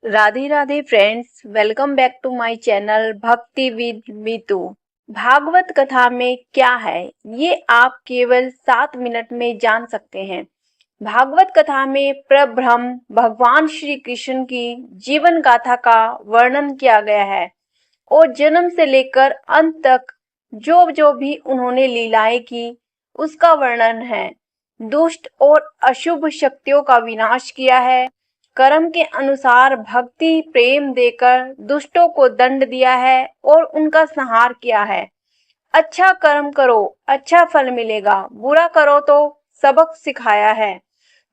Radhe Radhe friends, welcome back to my channel Bhakti with Meetu. Bhagwat कथा में क्या है ये आप केवल 7 मिनट में जान सकते हैं। भागवत कथा में प्रब्रह्म भगवान श्री कृष्ण की जीवन गाथा का वर्णन किया गया है और जन्म से लेकर अंत तक जो जो भी उन्होंने लीलाएं की उसका वर्णन है। दुष्ट और अशुभ शक्तियों का विनाश किया है, कर्म के अनुसार भक्ति प्रेम देकर दुष्टों को दंड दिया है और उनका संहार किया है। अच्छा कर्म करो, अच्छा फल मिलेगा, बुरा करो तो सबक सिखाया है।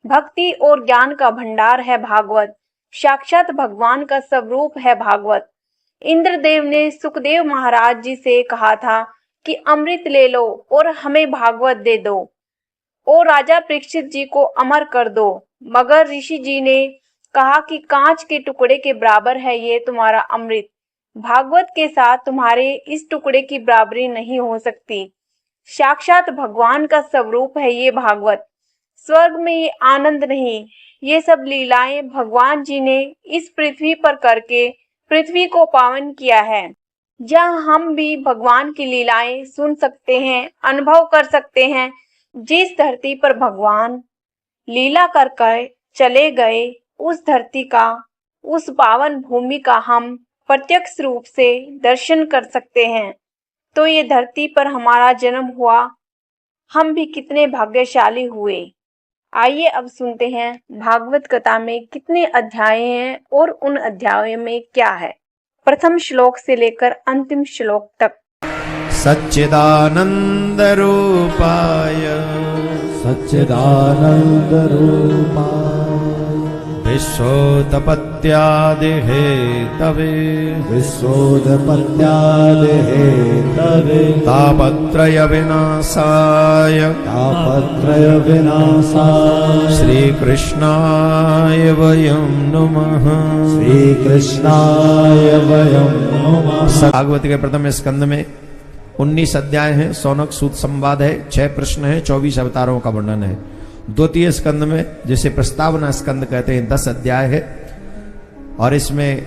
भक्ति और ज्ञान का भंडार है भागवत, साक्षात भगवान का स्वरूप है भागवत। इंद्रदेव ने सुखदेव महाराज जी से कहा था कि अमृत ले लो और हमें भागवत दे दो और राजा परीक्षित जी को अमर कर दो, मगर ऋषि जी ने कहा कि कांच के टुकड़े के बराबर है ये तुम्हारा अमृत, भागवत के साथ तुम्हारे इस टुकड़े की बराबरी नहीं हो सकती। साक्षात भगवान का स्वरूप है ये भागवत। स्वर्ग में ये आनंद नहीं, ये सब लीलाएं भगवान जी ने इस पृथ्वी पर करके पृथ्वी को पावन किया है, जहाँ हम भी भगवान की लीलाएं सुन सकते हैं, अनुभव कर सकते हैं। जिस धरती पर भगवान लीला करके चले गए उस धरती का, उस पावन भूमि का हम प्रत्यक्ष रूप से दर्शन कर सकते हैं। तो ये धरती पर हमारा जन्म हुआ, हम भी कितने भाग्यशाली हुए। आइए अब सुनते हैं भागवत कथा में कितने अध्याय हैं और उन अध्यायों में क्या है। प्रथम श्लोक से लेकर अंतिम श्लोक तक। सच्चिदानंद रूपाय सच्चिदानंद रूपाय विश्वोत्पत्त्यादि हेतवे विश्वोत्पत्त्यादि हेतवे तापत्रय विनाशाय श्रीकृष्णाय वयं नमः। श्रीकृष्णाय वयं नमः। भागवत के प्रथम स्कंद में 19 अध्याय हैं, सौनक सूत संवाद है, 6 प्रश्न हैं, 24 अवतारों का वर्णन है। द्वितीय स्कंद में, जिसे प्रस्तावना स्कंद कहते हैं, 10 अध्याय है और इसमें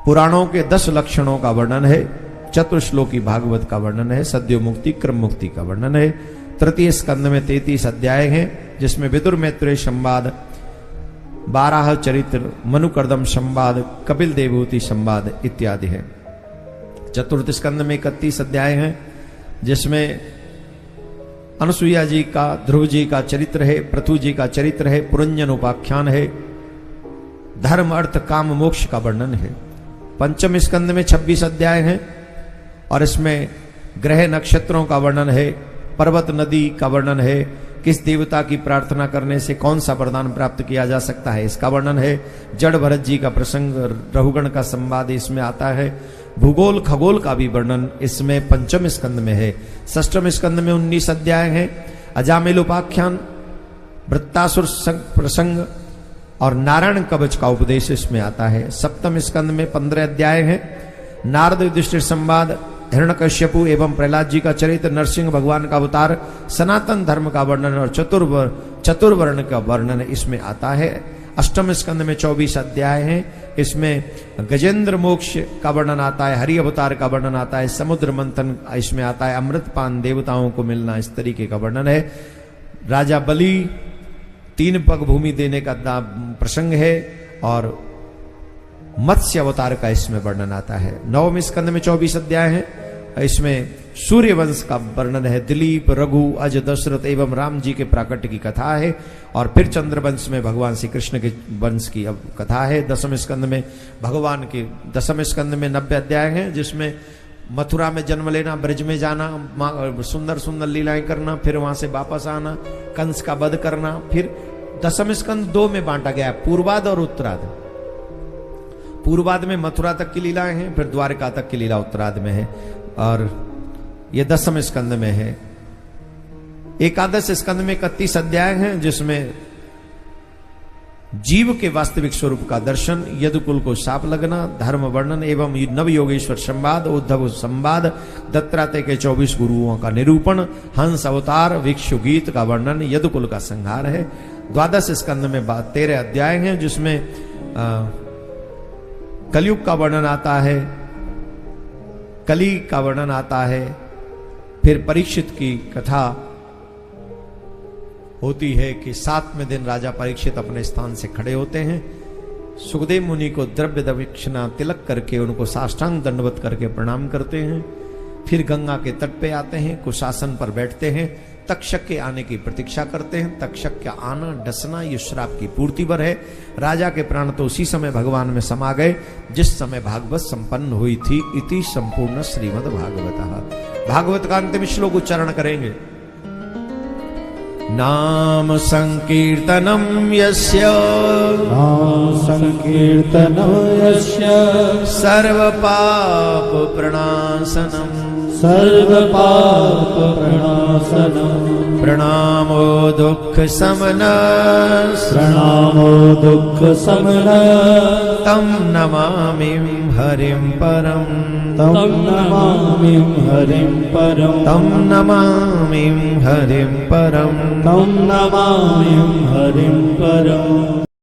पुराणों के 10 लक्षणों का वर्णन है। चतुर्श्लोकी भागवत का वर्णन है, सद्यो मुक्ति क्रम मुक्ति का वर्णन है। तृतीय स्कंद में 33 अध्याय हैं, जिसमें विदुर मैत्रेय संवाद, 12 चरित्र, मनुकर्दम संवाद, कपिल देवहूति संवाद इत्यादि है। चतुर्थ स्कंद में 31 अध्याय हैं, जिसमें अनुसुईया जी का, ध्रुव जी का चरित्र है, पृथु जी का चरित्र है, पुरंजन उपाख्यान है, धर्म अर्थ काम मोक्ष का वर्णन है। पंचम स्कंद में 26 अध्याय हैं और इसमें ग्रह नक्षत्रों का वर्णन है, पर्वत नदी का वर्णन है, किस देवता की प्रार्थना करने से कौन सा वरदान प्राप्त किया जा सकता है इसका वर्णन है। जड़ भरत जी का प्रसंग, रहुगण का संवाद इसमें आता है। भूगोल खगोल का भी वर्णन इसमें पंचम स्कंद में है। षष्ठम स्कंद में 19 अध्याय हैं, अजामिल उपाख्यान, वृत्तासुर प्रसंग और नारायण कवच का उपदेश इसमें आता है। सप्तम स्कंद में 15 अध्याय हैं, नारद युधिष्ठिर संवाद, हिरण्यकश्यपु एवं प्रहलाद जी का चरित्र, नरसिंह भगवान का अवतार, सनातन धर्म का वर्णन और चतुर्वर्ण का वर्णन इसमें आता है। अष्टम स्कंद में 24 अध्याय हैं, इसमें गजेंद्र मोक्ष का वर्णन आता है, हरि अवतार का वर्णन आता है, समुद्र मंथन इसमें आता है, अमृतपान देवताओं को मिलना इस तरीके का वर्णन है। राजा बलि 3 पग भूमि देने का प्रसंग है और मत्स्य अवतार का इसमें वर्णन आता है। नवम स्कंद में 24 अध्याय हैं, इसमें सूर्य वंश का वर्णन है, दिलीप, रघु, अज, दशरथ एवं राम जी के प्राकट्य की कथा है और फिर चंद्रवंश में भगवान श्री कृष्ण के वंश की कथा है। दसम स्कंद में भगवान के 10वें स्कंद में 90 अध्याय हैं, जिसमें मथुरा में जन्म लेना, ब्रज में जाना, सुंदर सुंदर लीलाएं करना, फिर वहां से वापस आना, कंस का वध करना। फिर 10वें स्कंद 2 में बांटा गया, पूर्वाद और उत्तराद। पूर्वाद में मथुरा तक की लीलाएं हैं, फिर द्वारका तक की लीला उत्तराद में है और ये 10वें स्कंद में है। एकादश स्कंद में 31 अध्याय हैं, जिसमें जीव के वास्तविक स्वरूप का दर्शन, यदुकुल को शाप लगना, धर्म वर्णन एवं नव योगेश्वर संवाद, उद्धव संवाद, दत्तात्रेय के 24 गुरुओं का निरूपण, हंस अवतार, भिक्षु गीत का वर्णन, यदुकुल का संहार है। द्वादश स्कंद में 13 अध्याय हैं, जिसमें कलयुग का वर्णन आता है, कली का वर्णन आता है, फिर परीक्षित की कथा होती है कि 7वें दिन राजा परीक्षित अपने स्थान से खड़े होते हैं, सुखदेव मुनि को द्रव्य दक्षिणा तिलक करके उनको साष्टांग दंडवत करके प्रणाम करते हैं, फिर गंगा के तट पे आते हैं, कुशासन पर बैठते हैं, तक्षक के आने की प्रतीक्षा करते हैं। तक्षक का आना डसना ये श्राप की पूर्ति पर है। राजा के प्राण तो उसी समय भगवान में समा गए जिस समय भागवत संपन्न हुई थी। इति संपूर्ण श्रीमद् भागवत। भागवत का अंतिम श्लोक उच्चारण करेंगे। नाम संकीर्तनम यस्य नाम संकीर्तनं यस्य सर्व पाप प्रणाशनम सर्वपाप प्रणाशनम् प्रणामो दुख समन प्रणामो दुःख समनः तम नमामि हरिं परम तं नमामि हरिं परं तम नमामि हरिं परम तं नमामि हरिं परम्।